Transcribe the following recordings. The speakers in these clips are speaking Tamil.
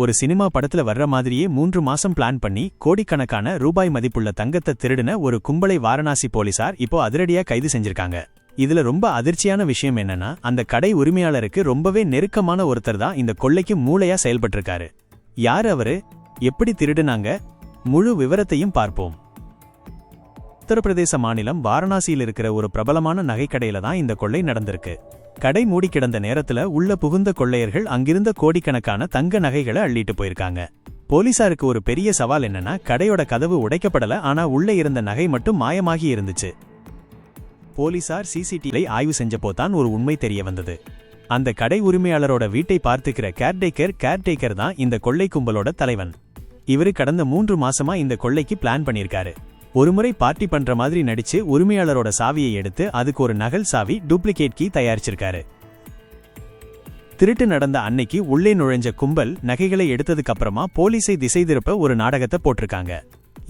ஒரு சினிமா படத்துல வர்ற மாதிரியே 3 மாசம் பிளான் பண்ணி கோடிக்கணக்கான ரூபாய் மதிப்புள்ள தங்கத்தை திருடின ஒரு கும்பலை வாரணாசி போலீசார் இப்போ அதிரடியா கைது செஞ்சிருக்காங்க. இதுல ரொம்ப அதிர்ச்சியான விஷயம் என்னன்னா, அந்த கடை உரிமையாளருக்கு ரொம்பவே நெருக்கமான ஒருத்தர் தான் இந்த கொள்ளைக்கு மூளையா செயல்பட்டிருக்காரு. யார் அவரு, எப்படி திருடுனாங்க, முழு விவரத்தையும் பார்ப்போம். உத்தரப்பிரதேச மாநிலம் வாரணாசியில் இருக்கிற ஒரு பிரபலமான நகைக்கடையில தான் இந்த கொள்ளை நடந்திருக்கு. கடை மூடி கிடந்த நேரத்துல உள்ள புகுந்த கொள்ளையர்கள் அங்கிருந்த கோடிக்கணக்கான தங்க நகைகளை அள்ளிட்டு போயிருக்காங்க. போலீசாருக்கு ஒரு பெரிய சவால் என்னன்னா, கடையோட கதவு உடைக்கப்படல, ஆனா உள்ள இருந்த நகை மட்டும் மாயமாகி இருந்துச்சு. போலீசார் சிசிடிவி ஆய்வு செஞ்சப்போதான் ஒரு உண்மை தெரிய வந்தது. அந்த கடை உரிமையாளரோட வீட்டை பார்த்துக்கிற கேர்டேக்கர் தான் இந்த கொள்ளை கும்பலோட தலைவன். இவரு கடந்த 3 மாசமா இந்த கொள்ளைக்கு பிளான் பண்ணிருக்காரு. ஒருமுறை பார்ட்டி பண்ற மாதிரி நடிச்சு உரிமையாளரோட சாவியை எடுத்து அதுக்கு ஒரு நகல் சாவி டூப்ளிகேட் கீ தயாரிச்சிருக்காரு. திருட்டு நடந்த அன்னைக்கு உள்ளே நுழைஞ்ச கும்பல் நகைகளை எடுத்ததுக்கு அப்புறமா போலீஸை திசை திருப்ப ஒரு நாடகத்தை போட்டிருக்காங்க.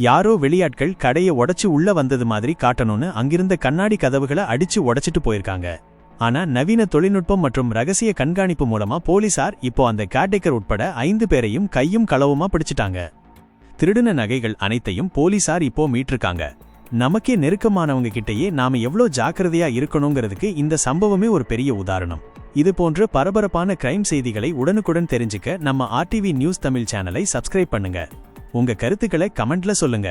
யாரோ வெளியாட்கள் கடையை உடைச்சு உள்ள வந்தது மாதிரி காட்டணும்னு அங்கிருந்த கண்ணாடி கதவுகளை அடிச்சு உடைச்சிட்டு போயிருக்காங்க. ஆனா நவீன தொழில்நுட்பம் மற்றும் ரகசிய கண்காணிப்பு மூலமா போலீசார் இப்போ அந்த கேர்டேக்கர் உட்பட 5 பேரையும் கையும் களவுமா பிடிச்சிட்டாங்க. திருடின நகைகள் அனைத்தையும் போலீசார் இப்போ மீட்டிருக்காங்க. நமக்கே நெருக்கமானவங்க கிட்டேயே நாம எவ்வளோ ஜாக்கிரதையா இருக்கணுங்கிறதுக்கு இந்த சம்பவமே ஒரு பெரிய உதாரணம். இது போன்ற பரபரப்பான கிரைம் செய்திகளை உடனுக்குடன் தெரிஞ்சுக்க நம்ம RTV நியூஸ் தமிழ் சேனலை சப்ஸ்கிரைப் பண்ணுங்க. உங்க கருத்துக்களை கமெண்ட்ல சொல்லுங்க.